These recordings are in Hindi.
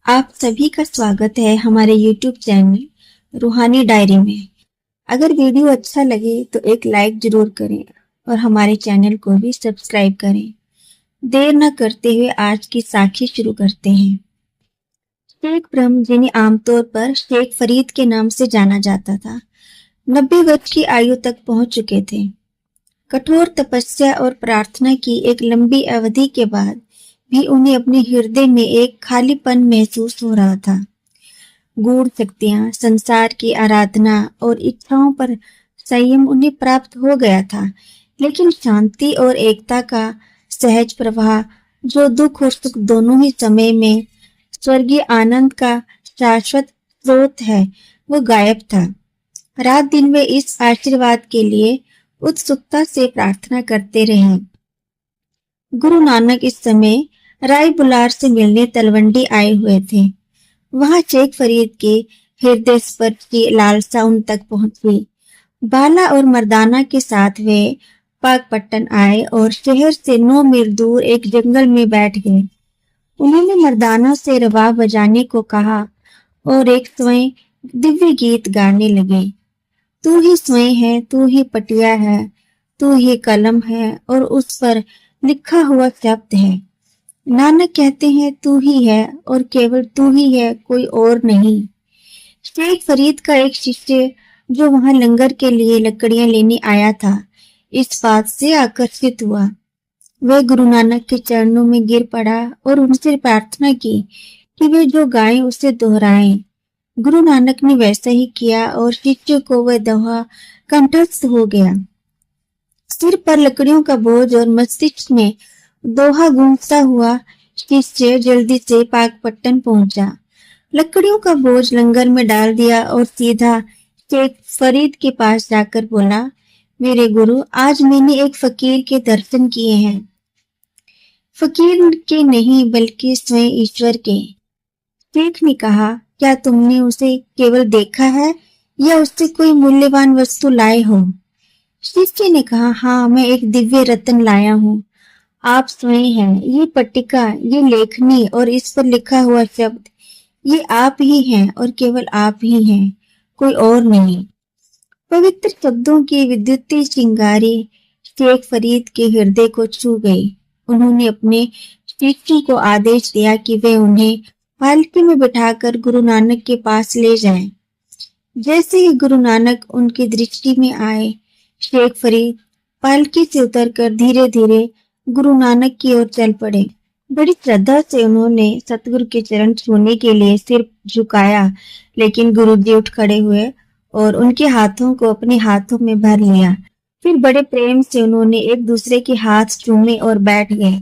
आप सभी का स्वागत है हमारे YouTube चैनल रूहानी डायरी में। अगर वीडियो अच्छा लगे तो एक लाइक जरूर करें और हमारे चैनल को भी सब्सक्राइब करें। देर न करते हुए आज की साखी शुरू करते हैं। शेख ब्रह्म, जिन्हें आमतौर पर शेख फरीद के नाम से जाना जाता था, 90 वर्ष की आयु तक पहुंच चुके थे। कठोर तपस्या और प्रार्थना की एक लंबी अवधि के बाद भी उन्हें अपने हृदय में एक खालीपन महसूस हो रहा था। गूढ़ शक्तियां, संसार की आराधना और इच्छाओं पर संयम उन्हें प्राप्त हो गया था, लेकिन शांति और एकता का सहज प्रवाह, जो दुख और सुख दोनों ही समय में स्वर्गीय आनंद का शाश्वत स्रोत है, वो गायब था। रात दिन वे इस आशीर्वाद के लिए उत्सुकता से प्रार्थना करते रहे। गुरु नानक इस समय राय बुलार से मिलने तलवंडी आए हुए थे। वहां शेख फरीद के हृदय स्पर्श की लालसा उन तक पहुंची। बाला और मर्दाना के साथ वे पाकपट्टन आए और शहर से 9 मील दूर एक जंगल में बैठ गए। उन्होंने मर्दाना से रबाब बजाने को कहा और एक स्वयं दिव्य गीत गाने लगे। तू ही स्वयं है, तू ही पटिया है, तू ही कलम है और उस पर लिखा हुआ शब्द है। नानक कहते हैं तू ही है और केवल तू ही है, कोई और नहीं। शेख फरीद का एक शिष्य जो वहां लंगर के लिए लकड़ियां लेने आया था, इस बात से आकर्षित हुआ। वह गुरु नानक के चरणों में गिर पड़ा और उनसे प्रार्थना की कि वे जो गाएं उसे दोहराएं। गुरु नानक ने वैसा ही किया और शिष्य को वह दोहा कंठस्थ हो गया। सिर पर लकड़ियों का बोझ और मस्तिष्क में दोहा गूंजता हुआ शिष्य जल्दी से पाकपट्टन पहुंचा। लकड़ियों का बोझ लंगर में डाल दिया और सीधा शेख फरीद के पास जाकर बोला, मेरे गुरु, आज मैंने एक फकीर के दर्शन किए हैं। फकीर के नहीं बल्कि स्वयं ईश्वर के। शेख ने कहा, क्या तुमने उसे केवल देखा है या उससे कोई मूल्यवान वस्तु लाए हो? शिष्य ने कहा, हाँ, मैं एक दिव्य रत्न लाया हूँ। आप स्वयं हैं। ये पट्टिका, ये लेखनी और इस पर लिखा हुआ शब्द, ये आप ही हैं और केवल आप ही हैं, कोई और नहीं। पवित्र शब्दों की विद्युतीय चिंगारी शेख फरीद के हृदय को छू गई। उन्होंने अपने शिष्य को आदेश दिया कि वे उन्हें पालकी में बिठाकर गुरु नानक के पास ले जाएं। जैसे ही गुरु नानक उनकी दृष्टि में आए, शेख फरीद पालकी से उतरकर धीरे धीरे गुरु नानक की ओर चल पड़े। बड़ी श्रद्धा से उन्होंने सतगुरु के चरण छूने के लिए सिर झुकाया, लेकिन गुरुजी उठ खड़े हुए और उनके हाथों को अपने हाथों में भर लिया। फिर बड़े प्रेम से उन्होंने एक दूसरे के हाथ चूमे और बैठ गए।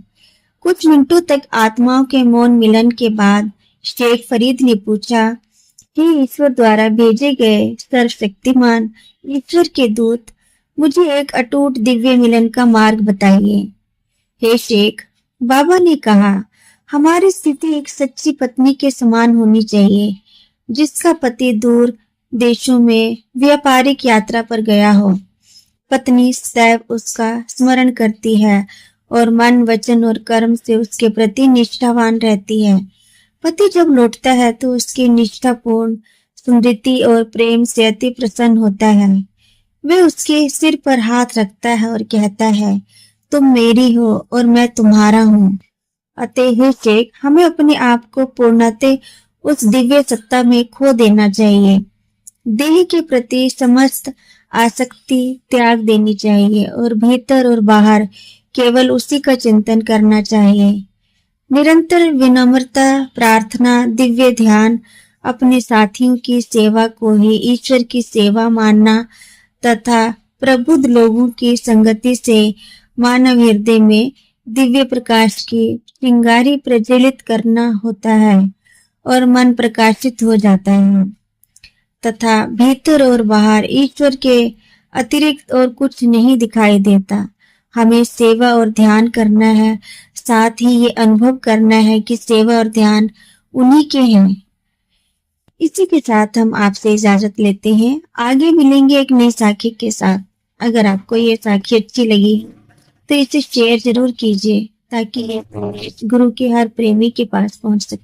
कुछ मिनटों तक आत्माओं के मौन मिलन के बाद शेख फरीद ने पूछा, हे ईश्वर द्वारा भेजे गए सर्वशक्तिमान ईश्वर के दूत, मुझे एक अटूट दिव्य मिलन का मार्ग बताइए। हे शेख, बाबा ने कहा, हमारी स्थिति एक सच्ची पत्नी के समान होनी चाहिए, जिसका पति दूर देशों में व्यापारिक यात्रा पर गया हो। पत्नी सदैव उसका स्मरण करती है और मन, वचन और कर्म से उसके प्रति निष्ठावान रहती है। पति जब लौटता है तो उसकी निष्ठापूर्ण स्मृति और प्रेम से अति प्रसन्न होता है। वह उसके सिर पर हाथ रखता है और कहता है, तुम मेरी हो और मैं तुम्हारा हूँ। अतः हे शेख, हमें अपने आप को पूर्णतः उस दिव्य सत्ता में खो देना चाहिए। देह के प्रति समस्त आसक्ति त्याग देनी चाहिए और भीतर और बाहर केवल उसी का चिंतन करना चाहिए। निरंतर विनम्रता, प्रार्थना, दिव्य ध्यान, अपने साथियों की सेवा को ही ईश्वर की सेवा मानना तथा प्रबुद्ध लोगों की संगति से मानव हृदय में दिव्य प्रकाश की चिंगारी प्रज्वलित करना होता है और मन प्रकाशित हो जाता है तथा भीतर और बाहर ईश्वर के अतिरिक्त और कुछ नहीं दिखाई देता। हमें सेवा और ध्यान करना है, साथ ही ये अनुभव करना है कि सेवा और ध्यान उन्हीं के हैं। इसी के साथ हम आपसे इजाजत लेते हैं। आगे मिलेंगे एक नई साखी के साथ। अगर आपको ये साखी अच्छी लगी तो इसे शेयर जरूर कीजिए ताकि ये गुरु के हर प्रेमी के पास पहुंच सके।